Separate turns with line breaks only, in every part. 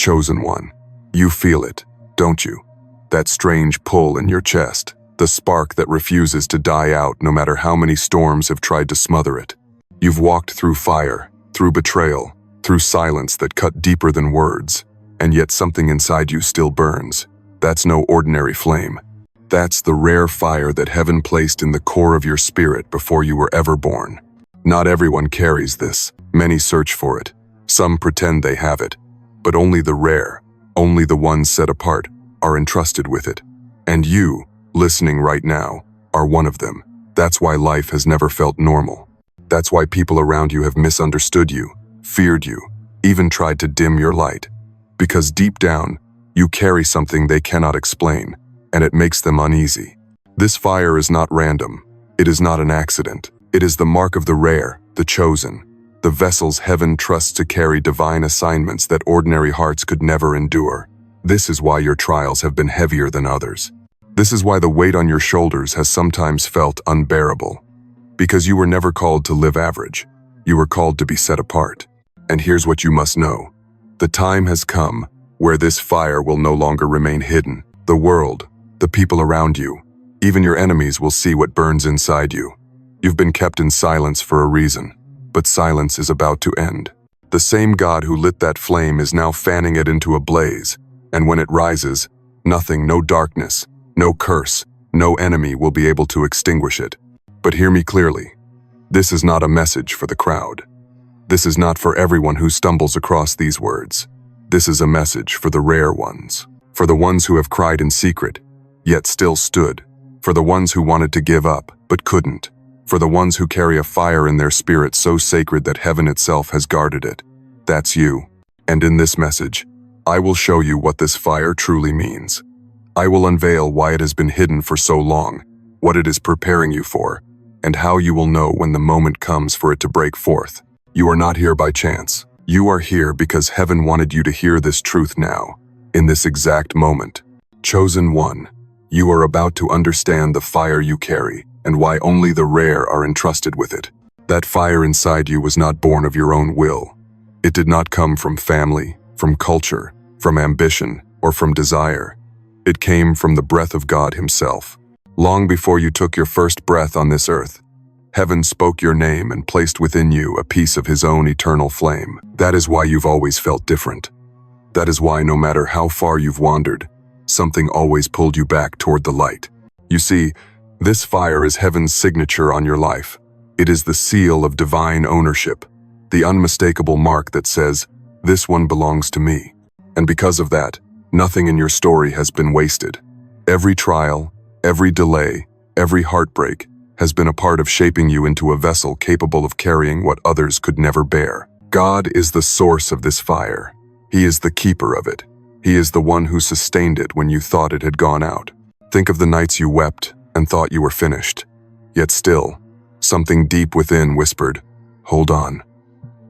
chosen one. You feel it, don't you? That strange pull in your chest, the spark that refuses to die out no matter how many storms have tried to smother it. You've walked through fire, through betrayal, through silence that cut deeper than words, and yet something inside you still burns. That's no ordinary flame. That's the rare fire that heaven placed in the core of your spirit before you were ever born. Not everyone carries this. Many search for it. Some pretend they have it. But only the rare, only the ones set apart, are entrusted with it. And you, listening right now, are one of them. That's why life has never felt normal. That's why people around you have misunderstood you, feared you, even tried to dim your light. Because deep down, you carry something they cannot explain, and it makes them uneasy. This fire is not random. It is not an accident. It is the mark of the rare, the chosen, the vessels heaven trusts to carry divine assignments that ordinary hearts could never endure. This is why your trials have been heavier than others. This is why the weight on your shoulders has sometimes felt unbearable. Because you were never called to live average. You were called to be set apart. And here's what you must know. The time has come where this fire will no longer remain hidden. The world, the people around you, even your enemies will see what burns inside you. You've been kept in silence for a reason, but silence is about to end. The same God who lit that flame is now fanning it into a blaze, and when it rises, nothing, no darkness, no curse, no enemy will be able to extinguish it. But hear me clearly. This is not a message for the crowd. This is not for everyone who stumbles across these words. This is a message for the rare ones, for the ones who have cried in secret, yet still stood, for the ones who wanted to give up, but couldn't, for the ones who carry a fire in their spirit so sacred that heaven itself has guarded it. That's you. And in this message, I will show you what this fire truly means. I will unveil why it has been hidden for so long, what it is preparing you for, and how you will know when the moment comes for it to break forth. You are not here by chance. You are here because heaven wanted you to hear this truth now, in this exact moment. Chosen one, you are about to understand the fire you carry and why only the rare are entrusted with it. That fire inside you was not born of your own will. It did not come from family, from culture, from ambition, or from desire. It came from the breath of God Himself. Long before you took your first breath on this earth, heaven spoke your name and placed within you a piece of His own eternal flame. That is why you've always felt different. That is why no matter how far you've wandered, something always pulled you back toward the light. You see, this fire is heaven's signature on your life. It is the seal of divine ownership, the unmistakable mark that says, "This one belongs to me." And because of that, nothing in your story has been wasted. Every trial, every delay, every heartbreak has been a part of shaping you into a vessel capable of carrying what others could never bear. God is the source of this fire. He is the keeper of it. He is the one who sustained it when you thought it had gone out. Think of the nights you wept and thought you were finished. Yet still, something deep within whispered, "Hold on."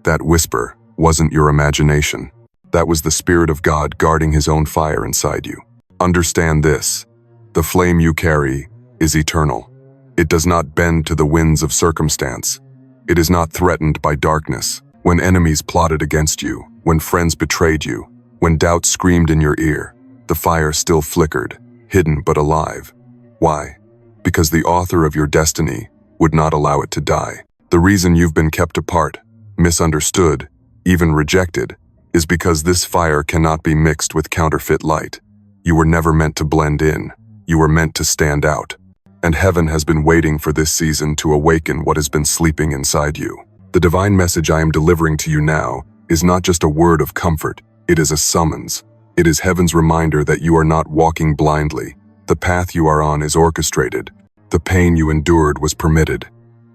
That whisper wasn't your imagination. That was the Spirit of God guarding His own fire inside you. Understand this. The flame you carry is eternal. It does not bend to the winds of circumstance. It is not threatened by darkness. When enemies plotted against you, when friends betrayed you, when doubt screamed in your ear, the fire still flickered, hidden but alive. Why? Because the author of your destiny would not allow it to die. The reason you've been kept apart, misunderstood, even rejected, is because this fire cannot be mixed with counterfeit light. You were never meant to blend in. You were meant to stand out. And heaven has been waiting for this season to awaken what has been sleeping inside you. The divine message I am delivering to you now is not just a word of comfort. It is a summons. It is heaven's reminder that you are not walking blindly. The path you are on is orchestrated. The pain you endured was permitted.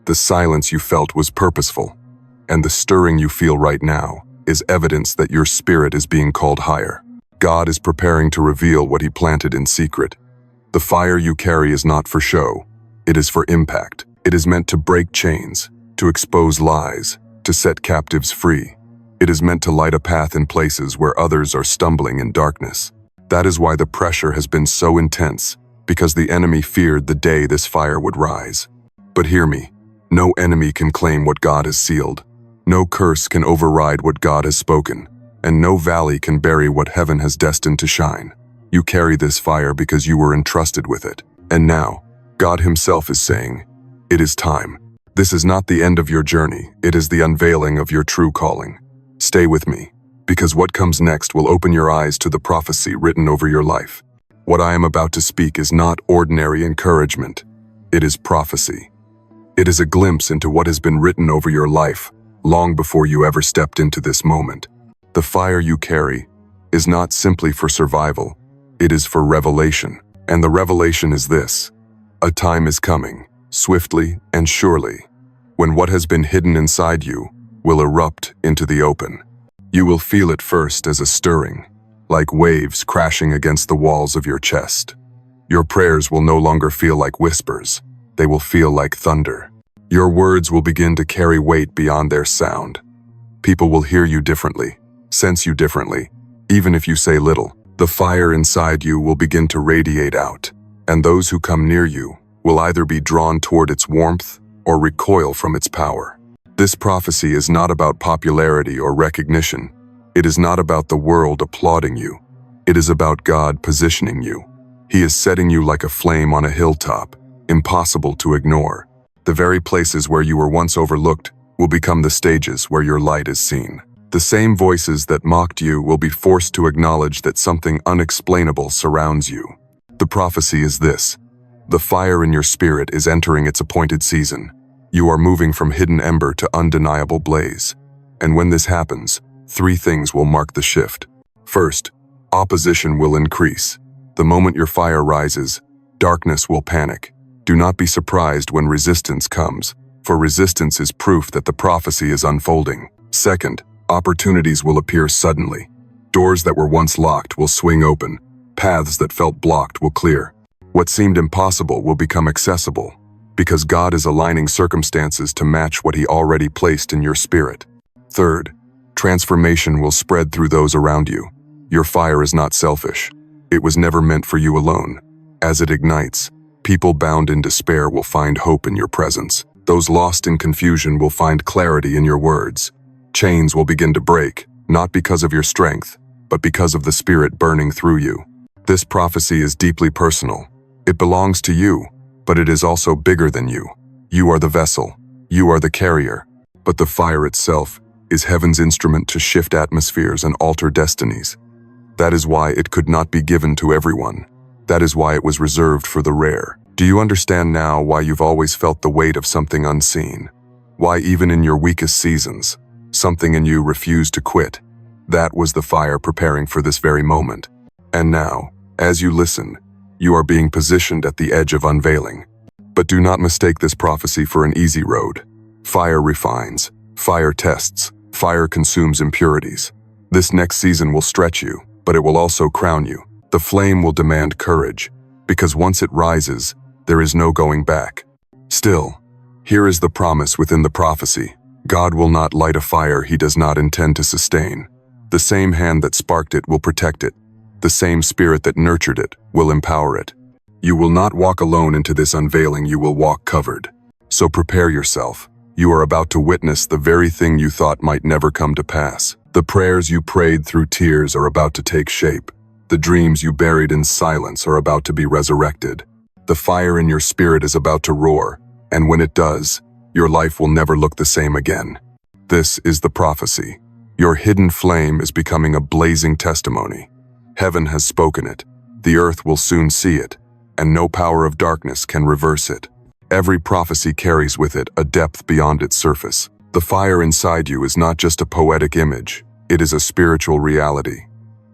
The silence you felt was purposeful. And the stirring you feel right now is evidence that your spirit is being called higher. God is preparing to reveal what He planted in secret. The fire you carry is not for show. It is for impact. It is meant to break chains, to expose lies, to set captives free. It is meant to light a path in places where others are stumbling in darkness. That is why the pressure has been so intense, because the enemy feared the day this fire would rise. But hear me, no enemy can claim what God has sealed. No curse can override what God has spoken. and no valley can bury what heaven has destined to shine. You carry this fire because you were entrusted with it. And now, God Himself is saying, "It is time." This is not the end of your journey, it is the unveiling of your true calling. Stay with me, because what comes next will open your eyes to the prophecy written over your life. What I am about to speak is not ordinary encouragement, it is prophecy. It is a glimpse into what has been written over your life long before you ever stepped into this moment. The fire you carry is not simply for survival, it is for revelation. And the revelation is this: a time is coming, swiftly and surely, when what has been hidden inside you will erupt into the open. You will feel it first as a stirring, like waves crashing against the walls of your chest. Your prayers will no longer feel like whispers, they will feel like thunder. Your words will begin to carry weight beyond their sound. People will hear you differently, sense you differently, even if you say little. The fire inside you will begin to radiate out, and those who come near you will either be drawn toward its warmth or recoil from its power. This prophecy is not about popularity or recognition. It is not about the world applauding you. It is about God positioning you. He is setting you like a flame on a hilltop, impossible to ignore. The very places where you were once overlooked will become the stages where your light is seen. The same voices that mocked you will be forced to acknowledge that something unexplainable surrounds you. The prophecy is this: the fire in your spirit is entering its appointed season. You are moving from hidden ember to undeniable blaze. And when this happens, three things will mark the shift. First, opposition will increase. The moment your fire rises, darkness will panic. Do not be surprised when resistance comes, for resistance is proof that the prophecy is unfolding. Second, opportunities will appear suddenly. Doors that were once locked will swing open. Paths that felt blocked will clear. What seemed impossible will become accessible, because God is aligning circumstances to match what He already placed in your spirit. Third, transformation will spread through those around you. Your fire is not selfish. It was never meant for you alone. As it ignites, people bound in despair will find hope in your presence. Those lost in confusion will find clarity in your words. Chains will begin to break, not because of your strength, but because of the Spirit burning through you. This prophecy is deeply personal. It belongs to you, but it is also bigger than you. You are the vessel. You are the carrier. But the fire itself is heaven's instrument to shift atmospheres and alter destinies. That is why it could not be given to everyone. That is why it was reserved for the rare. Do you understand now why you've always felt the weight of something unseen? Why even in your weakest seasons, something in you refused to quit? That was the fire preparing for this very moment. And now, as you listen, you are being positioned at the edge of unveiling. But do not mistake this prophecy for an easy road. Fire refines, fire tests, fire consumes impurities. This next season will stretch you, but it will also crown you. The flame will demand courage, because once it rises, there is no going back. Still, here is the promise within the prophecy. God will not light a fire He does not intend to sustain. The same hand that sparked it will protect it. The same Spirit that nurtured it will empower it. You will not walk alone into this unveiling, you will walk covered. So prepare yourself. You are about to witness the very thing you thought might never come to pass. The prayers you prayed through tears are about to take shape. The dreams you buried in silence are about to be resurrected. The fire in your spirit is about to roar, and when it does, your life will never look the same again. This is the prophecy. Your hidden flame is becoming a blazing testimony. Heaven has spoken it. The earth will soon see it, and no power of darkness can reverse it. Every prophecy carries with it a depth beyond its surface. The fire inside you is not just a poetic image, it is a spiritual reality.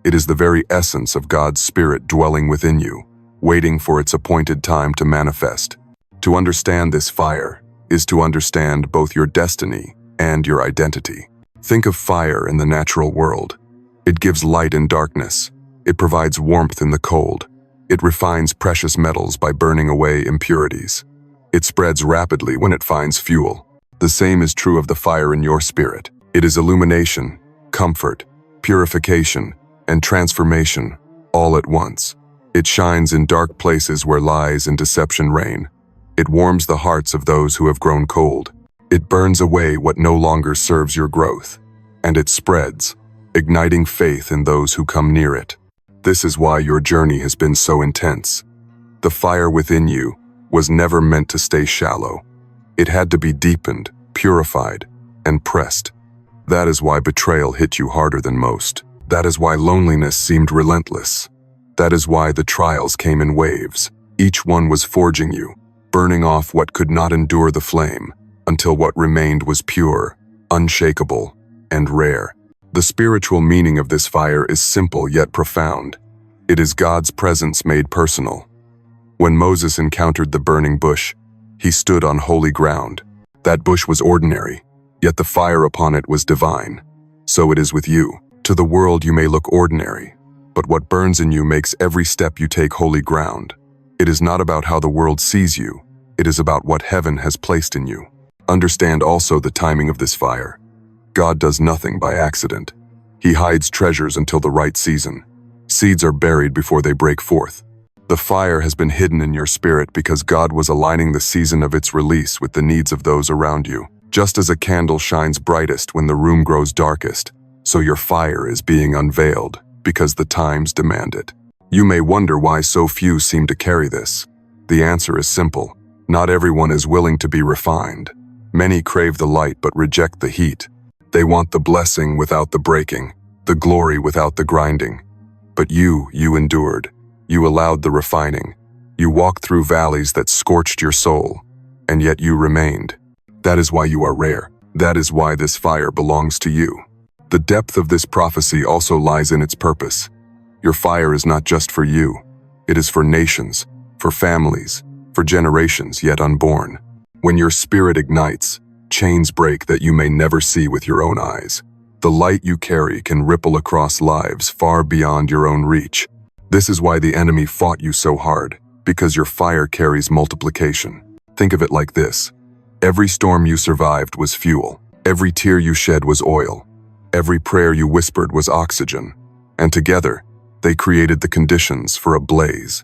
It is the very essence of God's Spirit dwelling within you, waiting for its appointed time to manifest. To understand this fire is to understand both your destiny and your identity. Think of fire in the natural world. It gives light in darkness. It provides warmth in the cold. It refines precious metals by burning away impurities. It spreads rapidly when it finds fuel. The same is true of the fire in your spirit. It is illumination, comfort, purification, and transformation, all at once. It shines in dark places where lies and deception reign. It warms the hearts of those who have grown cold. It burns away what no longer serves your growth. And it spreads, igniting faith in those who come near it. This is why your journey has been so intense. The fire within you was never meant to stay shallow. It had to be deepened, purified, and pressed. That is why betrayal hit you harder than most. That is why loneliness seemed relentless. That is why the trials came in waves. Each one was forging you, burning off what could not endure the flame, until what remained was pure, unshakable, and rare. The spiritual meaning of this fire is simple yet profound. It is God's presence made personal. When Moses encountered the burning bush, he stood on holy ground. That bush was ordinary, yet the fire upon it was divine. So it is with you. To the world you may look ordinary, but what burns in you makes every step you take holy ground. It is not about how the world sees you. It is about what heaven has placed in you. Understand also the timing of this fire. God does nothing by accident. He hides treasures until the right season. Seeds are buried before they break forth. The fire has been hidden in your spirit because God was aligning the season of its release with the needs of those around you. Just as a candle shines brightest when the room grows darkest, so your fire is being unveiled because the times demand it. You may wonder why so few seem to carry this. The answer is simple. Not everyone is willing to be refined. Many crave the light but reject the heat. They want the blessing without the breaking, the glory without the grinding. But you endured. You allowed the refining. You walked through valleys that scorched your soul, and yet you remained. That is why you are rare. That is why this fire belongs to you. The depth of this prophecy also lies in its purpose. Your fire is not just for you. It is for nations, for families, for generations yet unborn. When your spirit ignites, chains break that you may never see with your own eyes. The light you carry can ripple across lives far beyond your own reach. This is why the enemy fought you so hard, because your fire carries multiplication. Think of it like this. Every storm you survived was fuel. Every tear you shed was oil. Every prayer you whispered was oxygen. And together, they created the conditions for a blaze.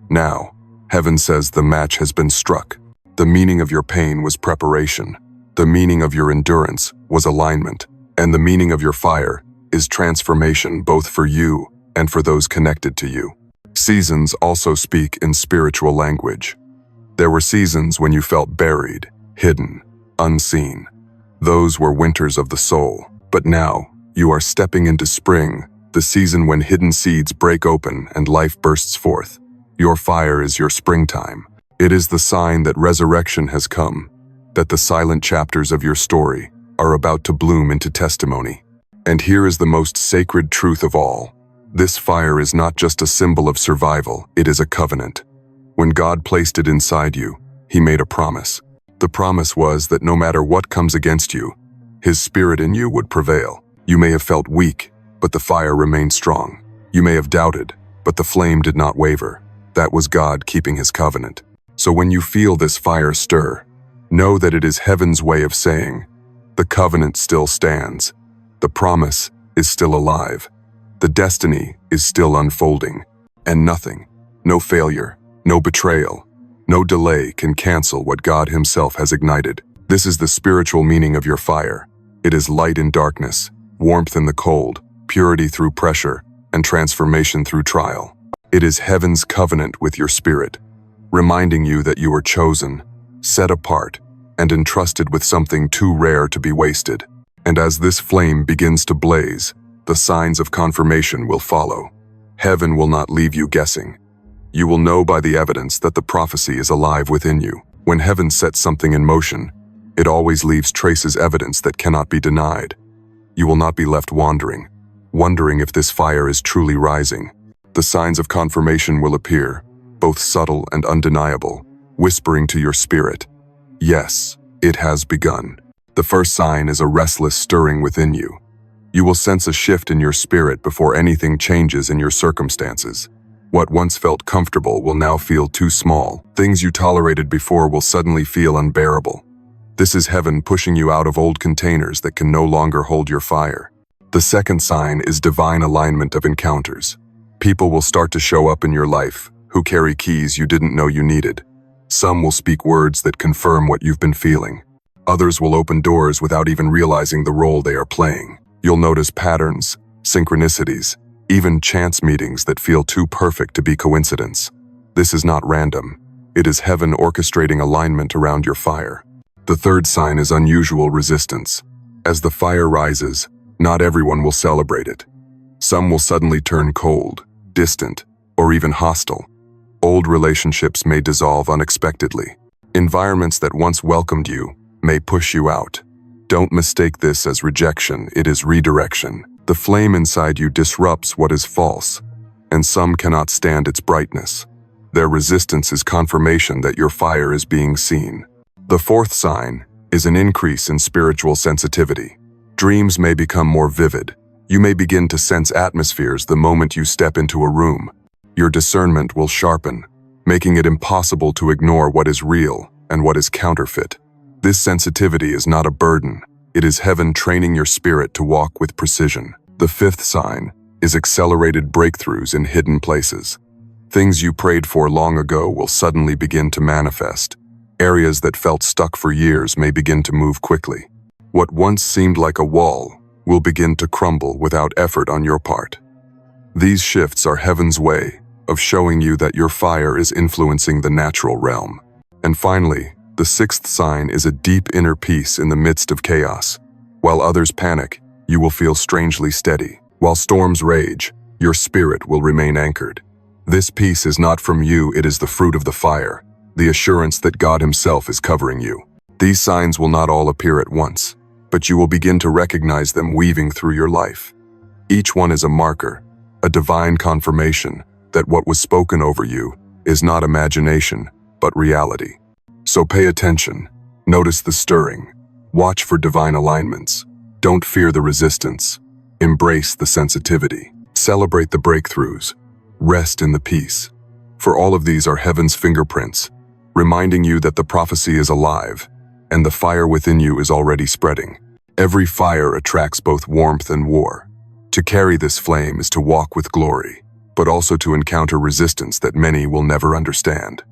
Now, heaven says the match has been struck. The meaning of your pain was preparation. The meaning of your endurance was alignment. And the meaning of your fire is transformation both for you and for those connected to you. Seasons also speak in spiritual language. There were seasons when you felt buried, hidden, unseen. Those were winters of the soul. But now, you are stepping into spring, the season when hidden seeds break open and life bursts forth. Your fire is your springtime. It is the sign that resurrection has come, that the silent chapters of your story are about to bloom into testimony. And here is the most sacred truth of all. This fire is not just a symbol of survival, it is a covenant. When God placed it inside you, He made a promise. The promise was that no matter what comes against you, His Spirit in you would prevail. You may have felt weak, but the fire remained strong. You may have doubted, but the flame did not waver. That was God keeping His covenant. So when you feel this fire stir, know that it is heaven's way of saying, the covenant still stands. The promise is still alive. The destiny is still unfolding. And nothing, no failure, no betrayal, no delay can cancel what God Himself has ignited. This is the spiritual meaning of your fire. It is light in darkness, warmth in the cold, purity through pressure, and transformation through trial. It is heaven's covenant with your spirit, reminding you that you are chosen, set apart, and entrusted with something too rare to be wasted. And as this flame begins to blaze, the signs of confirmation will follow. Heaven will not leave you guessing. You will know by the evidence that the prophecy is alive within you. When heaven sets something in motion, it always leaves traces evidence that cannot be denied. You will not be left wondering if this fire is truly rising. The signs of confirmation will appear, both subtle and undeniable, whispering to your spirit, yes, it has begun. The first sign is a restless stirring within you. You will sense a shift in your spirit before anything changes in your circumstances. What once felt comfortable will now feel too small. Things you tolerated before will suddenly feel unbearable. This is heaven pushing you out of old containers that can no longer hold your fire. The second sign is divine alignment of encounters. People will start to show up in your life who carry keys you didn't know you needed. Some will speak words that confirm what you've been feeling. Others will open doors without even realizing the role they are playing. You'll notice patterns, synchronicities, even chance meetings that feel too perfect to be coincidence. This is not random. It is heaven orchestrating alignment around your fire. The third sign is unusual resistance. As the fire rises, not everyone will celebrate it. Some will suddenly turn cold, distant, or even hostile. Old relationships may dissolve unexpectedly. Environments that once welcomed you may push you out. Don't mistake this as rejection, it is redirection. The flame inside you disrupts what is false, and some cannot stand its brightness. Their resistance is confirmation that your fire is being seen. The fourth sign is an increase in spiritual sensitivity. Dreams may become more vivid. You may begin to sense atmospheres the moment you step into a room. Your discernment will sharpen, making it impossible to ignore what is real and what is counterfeit. This sensitivity is not a burden. It is heaven training your spirit to walk with precision. The fifth sign is accelerated breakthroughs in hidden places. Things you prayed for long ago will suddenly begin to manifest. Areas that felt stuck for years may begin to move quickly. What once seemed like a wall will begin to crumble without effort on your part. These shifts are heaven's way of showing you that your fire is influencing the natural realm. And finally, the sixth sign is a deep inner peace in the midst of chaos. While others panic, you will feel strangely steady. While storms rage, your spirit will remain anchored. This peace is not from you, it is the fruit of the fire, the assurance that God Himself is covering you. These signs will not all appear at once, but you will begin to recognize them weaving through your life. Each one is a marker, a divine confirmation that what was spoken over you is not imagination, but reality. So pay attention, notice the stirring, watch for divine alignments. Don't fear the resistance, embrace the sensitivity, celebrate the breakthroughs, rest in the peace. For all of these are heaven's fingerprints, reminding you that the prophecy is alive and the fire within you is already spreading. Every fire attracts both warmth and war. To carry this flame is to walk with glory, but also to encounter resistance that many will never understand.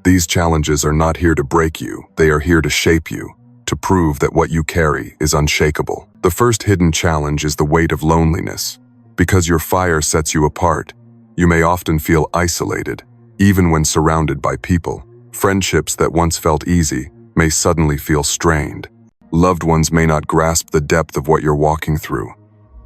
These challenges are not here to break you, they are here to shape you, to prove that what you carry is unshakable. The first hidden challenge is the weight of loneliness. Because your fire sets you apart, you may often feel isolated, even when surrounded by people. Friendships that once felt easy may suddenly feel strained. Loved ones may not grasp the depth of what you're walking through.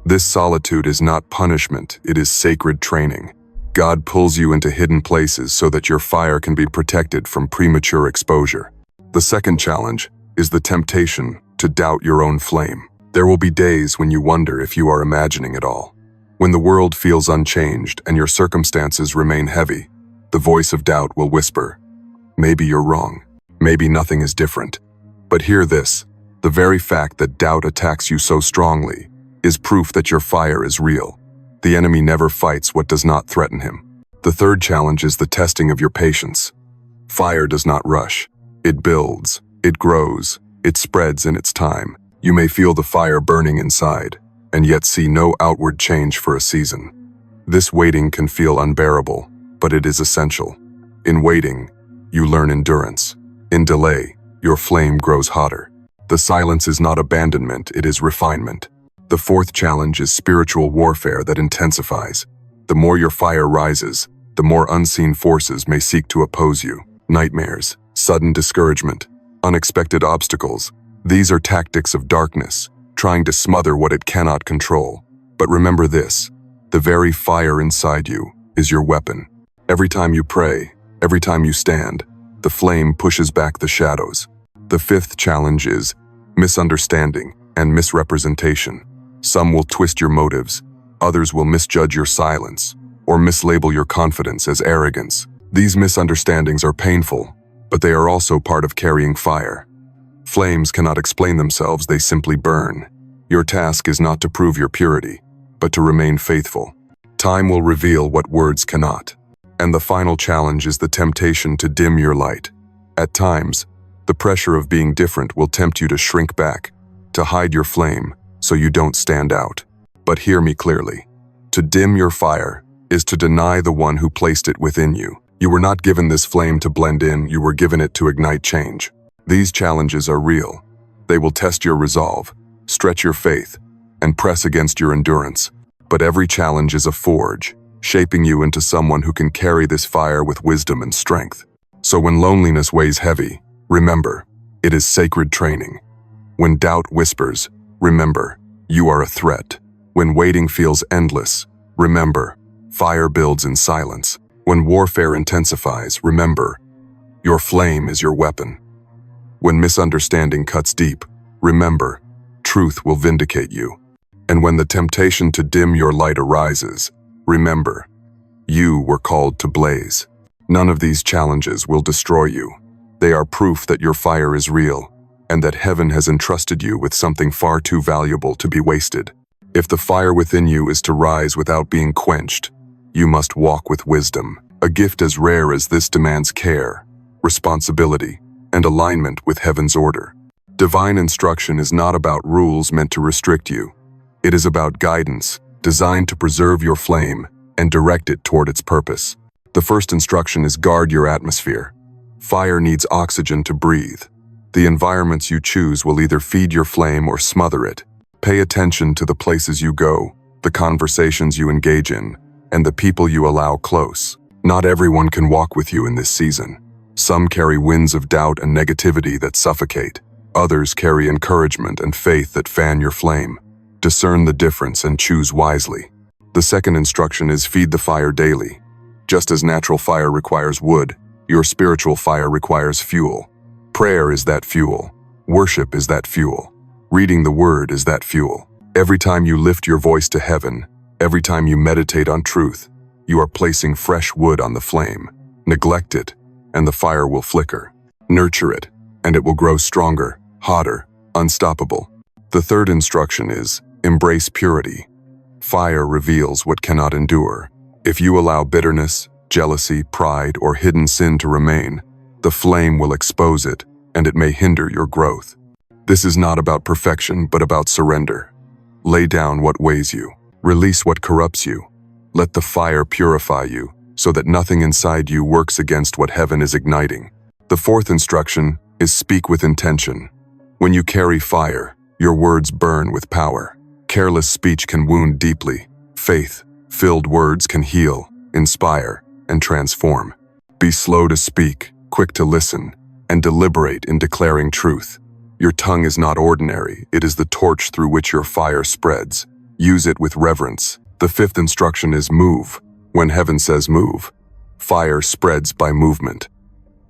This solitude is not punishment, it is sacred training. God pulls you into hidden places so that your fire can be protected from premature exposure. The second challenge is the temptation to doubt your own flame. There will be days when you wonder if you are imagining it all. When the world feels unchanged and your circumstances remain heavy, the voice of doubt will whisper, "Maybe you're wrong. Maybe nothing is different." But hear this, the very fact that doubt attacks you so strongly is proof that your fire is real. The enemy never fights what does not threaten him. The third challenge is the testing of your patience. Fire does not rush. It builds, it grows, it spreads in its time. You may feel the fire burning inside, and yet see no outward change for a season. This waiting can feel unbearable, but it is essential. In waiting, you learn endurance. In delay, your flame grows hotter. The silence is not abandonment, it is refinement. The fourth challenge is spiritual warfare that intensifies. The more your fire rises, the more unseen forces may seek to oppose you. Nightmares, sudden discouragement, unexpected obstacles. These are tactics of darkness, trying to smother what it cannot control. But remember this, the very fire inside you is your weapon. Every time you pray, every time you stand, the flame pushes back the shadows. The fifth challenge is misunderstanding and misrepresentation. Some will twist your motives, others will misjudge your silence, or mislabel your confidence as arrogance. These misunderstandings are painful, but they are also part of carrying fire. Flames cannot explain themselves, they simply burn. Your task is not to prove your purity, but to remain faithful. Time will reveal what words cannot. And the final challenge is the temptation to dim your light. At times, the pressure of being different will tempt you to shrink back, to hide your flame, so you don't stand out. But hear me clearly. To dim your fire is to deny the one who placed it within you. You were not given this flame to blend in, you were given it to ignite change. These challenges are real. They will test your resolve, stretch your faith, and press against your endurance. But every challenge is a forge, shaping you into someone who can carry this fire with wisdom and strength. So when loneliness weighs heavy, remember, it is sacred training. When doubt whispers, remember, you are a threat. When waiting feels endless, remember, fire builds in silence. When warfare intensifies, remember, your flame is your weapon. When misunderstanding cuts deep, remember, truth will vindicate you. And when the temptation to dim your light arises, remember, you were called to blaze. None of these challenges will destroy you. They are proof that your fire is real, and that heaven has entrusted you with something far too valuable to be wasted. If the fire within you is to rise without being quenched, you must walk with wisdom. A gift as rare as this demands care, responsibility, and alignment with heaven's order. Divine instruction is not about rules meant to restrict you. It is about guidance, designed to preserve your flame and direct it toward its purpose. The first instruction is guard your atmosphere. Fire needs oxygen to breathe. The environments you choose will either feed your flame or smother it. Pay attention to the places you go, the conversations you engage in, and the people you allow close. Not everyone can walk with you in this season. Some carry winds of doubt and negativity that suffocate. Others carry encouragement and faith that fan your flame. Discern the difference and choose wisely. The second instruction is feed the fire daily. Just as natural fire requires wood, your spiritual fire requires fuel. Prayer is that fuel. Worship is that fuel. Reading the word is that fuel. Every time you lift your voice to heaven, every time you meditate on truth, you are placing fresh wood on the flame. Neglect it, and the fire will flicker. Nurture it, and it will grow stronger, hotter, unstoppable. The third instruction is, embrace purity. Fire reveals what cannot endure. If you allow bitterness, jealousy, pride, or hidden sin to remain, the flame will expose it, and it may hinder your growth. This is not about perfection, but about surrender. Lay down what weighs you. Release what corrupts you. Let the fire purify you, so that nothing inside you works against what heaven is igniting. The fourth instruction is speak with intention. When you carry fire, your words burn with power. Careless speech can wound deeply. Faith-filled words can heal, inspire, and transform. Be slow to speak, quick to listen, and deliberate in declaring truth. Your tongue is not ordinary, it is the torch through which your fire spreads. Use it with reverence. The fifth instruction is move. When heaven says move, fire spreads by movement.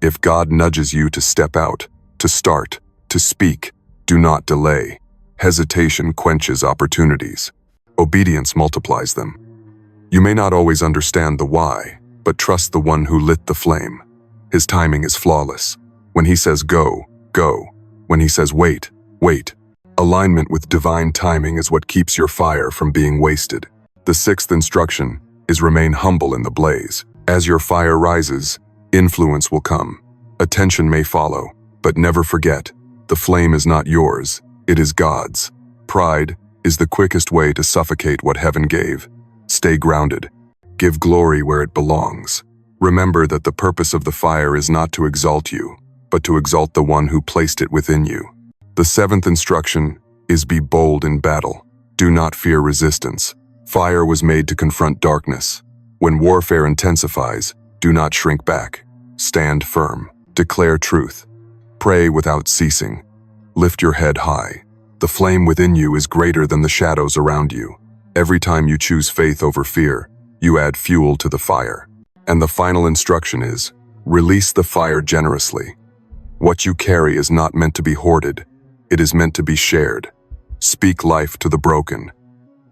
If God nudges you to step out, to start, to speak, do not delay. Hesitation quenches opportunities. Obedience multiplies them. You may not always understand the why, but trust the one who lit the flame. His timing is flawless. When he says go, go. When he says wait, wait. Alignment with divine timing is what keeps your fire from being wasted. The sixth instruction is remain humble in the blaze. As your fire rises, influence will come. Attention may follow, but never forget, the flame is not yours, it is God's. Pride is the quickest way to suffocate what heaven gave. Stay grounded. Give glory where it belongs. Remember that the purpose of the fire is not to exalt you, but to exalt the one who placed it within you. The seventh instruction is be bold in battle. Do not fear resistance. Fire was made to confront darkness. When warfare intensifies, do not shrink back. Stand firm. Declare truth. Pray without ceasing. Lift your head high. The flame within you is greater than the shadows around you. Every time you choose faith over fear, you add fuel to the fire. And the final instruction is, release the fire generously. What you carry is not meant to be hoarded. It is meant to be shared. Speak life to the broken.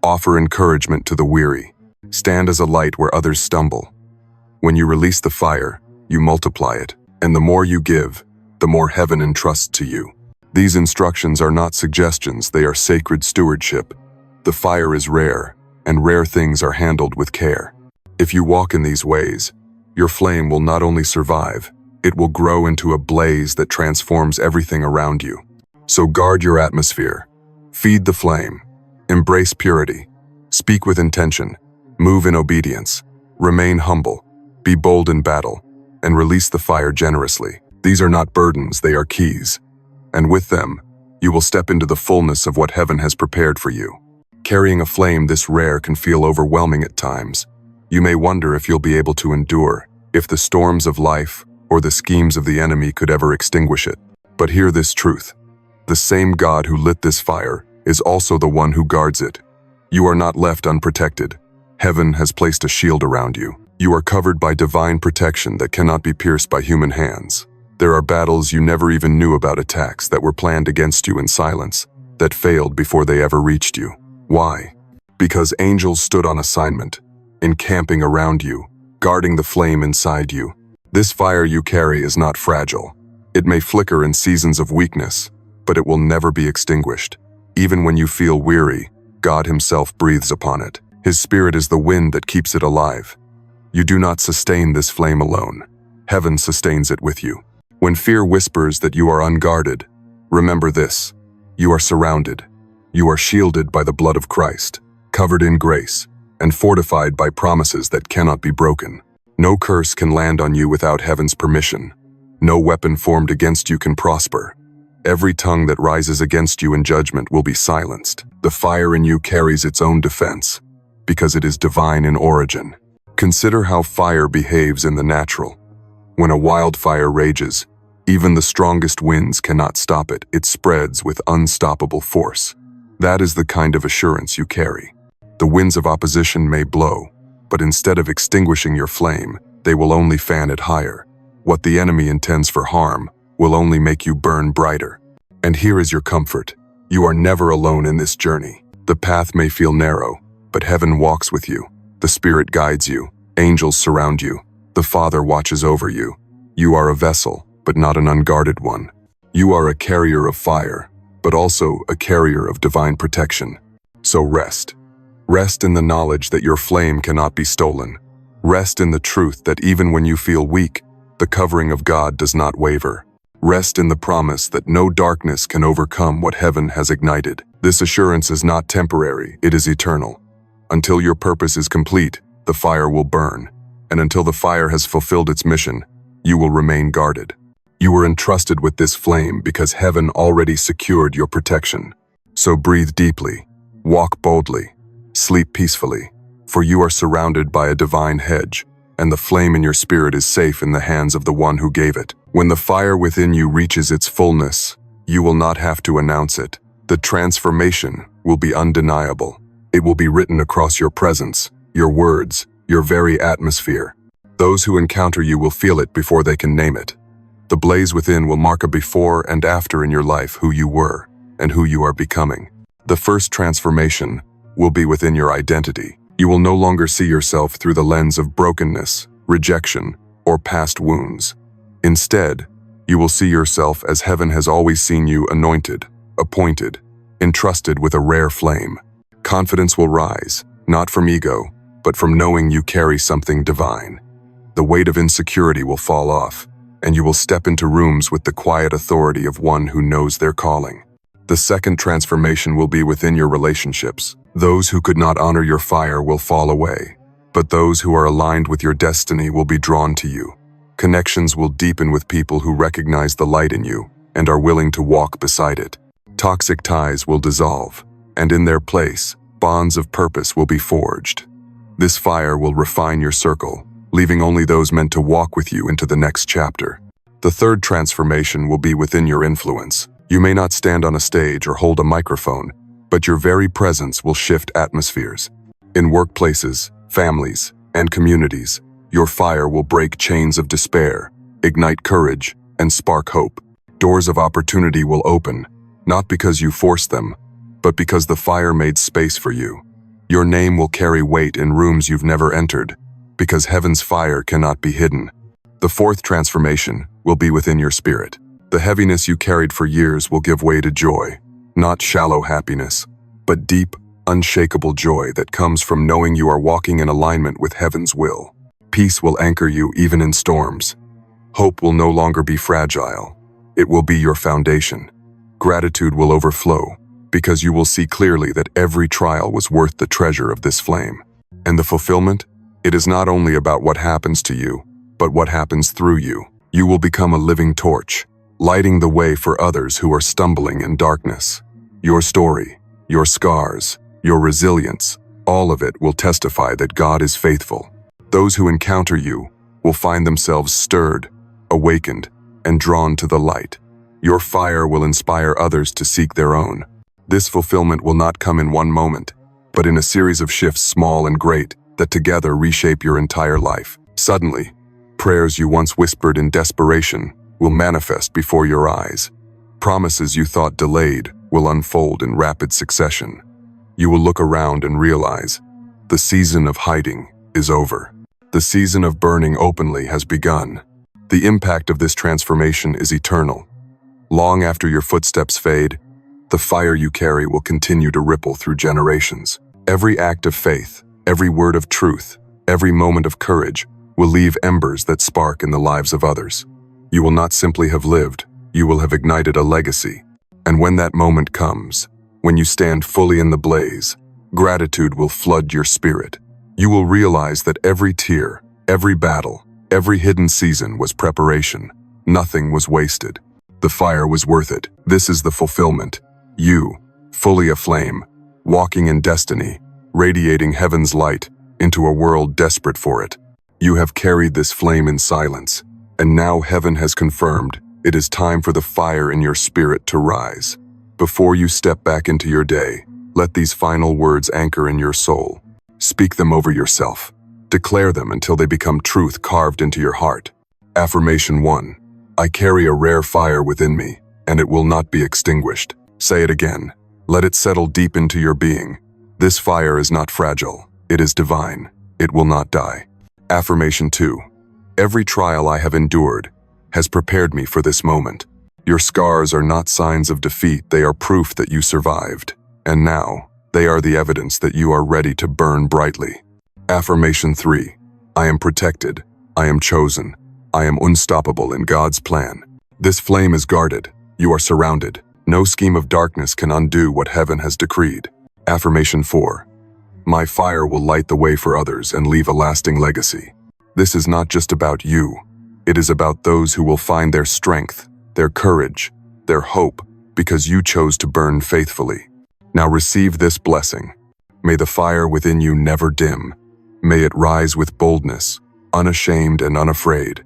Offer encouragement to the weary. Stand as a light where others stumble. When you release the fire, you multiply it, and the more you give, the more heaven entrusts to you. These instructions are not suggestions, they are sacred stewardship. The fire is rare, and rare things are handled with care. If you walk in these ways, your flame will not only survive, it will grow into a blaze that transforms everything around you. So guard your atmosphere. Feed the flame. Embrace purity. Speak with intention. Move in obedience. Remain humble. Be bold in battle. And release the fire generously. These are not burdens, they are keys. And with them, you will step into the fullness of what heaven has prepared for you. Carrying a flame this rare can feel overwhelming at times. You may wonder if you'll be able to endure, if the storms of life or the schemes of the enemy could ever extinguish it. But hear this truth. The same God who lit this fire is also the one who guards it. You are not left unprotected. Heaven has placed a shield around you. You are covered by divine protection that cannot be pierced by human hands. There are battles you never even knew about, attacks that were planned against you in silence, that failed before they ever reached you. Why? Because angels stood on assignment, encamping around you, guarding the flame inside you. This fire you carry is not fragile. It may flicker in seasons of weakness, but it will never be extinguished. Even when you feel weary, God Himself breathes upon it. His Spirit is the wind that keeps it alive. You do not sustain this flame alone. Heaven sustains it with you. When fear whispers that you are unguarded, remember this: you are surrounded. You are shielded by the blood of Christ, covered in grace, and fortified by promises that cannot be broken. No curse can land on you without heaven's permission. No weapon formed against you can prosper. Every tongue that rises against you in judgment will be silenced. The fire in you carries its own defense, because it is divine in origin. Consider how fire behaves in the natural. When a wildfire rages, even the strongest winds cannot stop it. It spreads with unstoppable force. That is the kind of assurance you carry. The winds of opposition may blow, but instead of extinguishing your flame, they will only fan it higher. What the enemy intends for harm will only make you burn brighter. And here is your comfort. You are never alone in this journey. The path may feel narrow, but heaven walks with you. The Spirit guides you. Angels surround you. The Father watches over you. You are a vessel, but not an unguarded one. You are a carrier of fire, but also a carrier of divine protection. So rest. Rest in the knowledge that your flame cannot be stolen. Rest in the truth that even when you feel weak, the covering of God does not waver. Rest in the promise that no darkness can overcome what heaven has ignited. This assurance is not temporary, it is eternal. Until your purpose is complete, the fire will burn, and until the fire has fulfilled its mission, you will remain guarded. You were entrusted with this flame because heaven already secured your protection. So breathe deeply, walk boldly, sleep peacefully, for you are surrounded by a divine hedge, and the flame in your spirit is safe in the hands of the one who gave it. When the fire within you reaches its fullness, you will not have to announce it. The transformation will be undeniable. It will be written across your presence, your words, your very atmosphere. Those who encounter you will feel it before they can name it. The blaze within will mark a before and after in your life, who you were and who you are becoming. The first transformation will be within your identity. You will no longer see yourself through the lens of brokenness, rejection, or past wounds. Instead, you will see yourself as heaven has always seen you: anointed, appointed, entrusted with a rare flame. Confidence will rise, not from ego, but from knowing you carry something divine. The weight of insecurity will fall off, and you will step into rooms with the quiet authority of one who knows their calling. The second transformation will be within your relationships. Those who could not honor your fire will fall away, but those who are aligned with your destiny will be drawn to you. Connections will deepen with people who recognize the light in you and are willing to walk beside it. Toxic ties will dissolve, and in their place, bonds of purpose will be forged. This fire will refine your circle, leaving only those meant to walk with you into the next chapter. The third transformation will be within your influence. You may not stand on a stage or hold a microphone, but your very presence will shift atmospheres. In workplaces, families, and communities, your fire will break chains of despair, ignite courage, and spark hope. Doors of opportunity will open, not because you forced them, but because the fire made space for you. Your name will carry weight in rooms you've never entered, because heaven's fire cannot be hidden. The fourth transformation will be within your spirit. The heaviness you carried for years will give way to joy, not shallow happiness, but deep, unshakable joy that comes from knowing you are walking in alignment with heaven's will. Peace will anchor you even in storms. Hope will no longer be fragile. It will be your foundation. Gratitude will overflow, because you will see clearly that every trial was worth the treasure of this flame. And the fulfillment? It is not only about what happens to you, but what happens through you. You will become a living torch, lighting the way for others who are stumbling in darkness. Your story, your scars, your resilience, all of it will testify that God is faithful. Those who encounter you will find themselves stirred, awakened, and drawn to the light. Your fire will inspire others to seek their own. This fulfillment will not come in one moment, but in a series of shifts, small and great, that together reshape your entire life. Suddenly, prayers you once whispered in desperation will manifest before your eyes. Promises you thought delayed will unfold in rapid succession. You will look around and realize the season of hiding is over. The season of burning openly has begun. The impact of this transformation is eternal. Long after your footsteps fade, the fire you carry will continue to ripple through generations. Every act of faith, every word of truth, every moment of courage will leave embers that spark in the lives of others. You will not simply have lived, you will have ignited a legacy. And when that moment comes, when you stand fully in the blaze, gratitude will flood your spirit. You will realize that every tear, every battle, every hidden season was preparation. Nothing was wasted. The fire was worth it. This is the fulfillment. You, fully aflame, walking in destiny, radiating heaven's light into a world desperate for it. You have carried this flame in silence, and now heaven has confirmed it is time for the fire in your spirit to rise. Before you step back into your day, let these final words anchor in your soul. Speak them over yourself. Declare them until they become truth carved into your heart. Affirmation 1. I carry a rare fire within me, and it will not be extinguished. Say it again. Let it settle deep into your being. This fire is not fragile. It is divine. It will not die. Affirmation 2. Every trial I have endured has prepared me for this moment. Your scars are not signs of defeat. They are proof that you survived. And now, they are the evidence that you are ready to burn brightly. Affirmation 3. I am protected. I am chosen. I am unstoppable in God's plan. This flame is guarded. You are surrounded. No scheme of darkness can undo what heaven has decreed. Affirmation 4. My fire will light the way for others and leave a lasting legacy. This is not just about you. It is about those who will find their strength, their courage, their hope, because you chose to burn faithfully. Now receive this blessing. May the fire within you never dim. May it rise with boldness, unashamed and unafraid.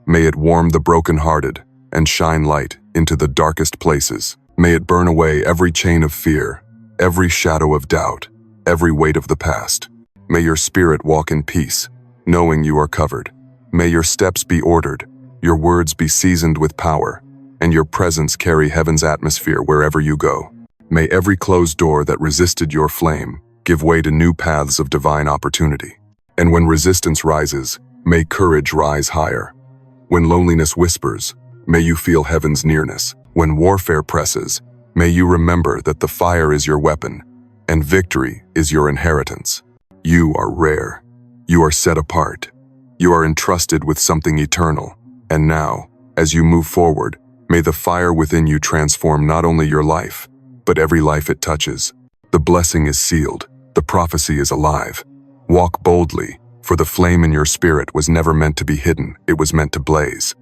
May it warm the brokenhearted and shine light into the darkest places. May it burn away every chain of fear, every shadow of doubt, every weight of the past. May your spirit walk in peace, knowing you are covered. May your steps be ordered, your words be seasoned with power, and your presence carry heaven's atmosphere wherever you go. May every closed door that resisted your flame give way to new paths of divine opportunity. And when resistance rises, may courage rise higher. When loneliness whispers, may you feel heaven's nearness. When warfare presses, may you remember that the fire is your weapon, and victory is your inheritance. You are rare. You are set apart. You are entrusted with something eternal. And now, as you move forward, may the fire within you transform not only your life, but every life it touches. The blessing is sealed. The prophecy is alive. Walk boldly, for the flame in your spirit was never meant to be hidden. It was meant to blaze.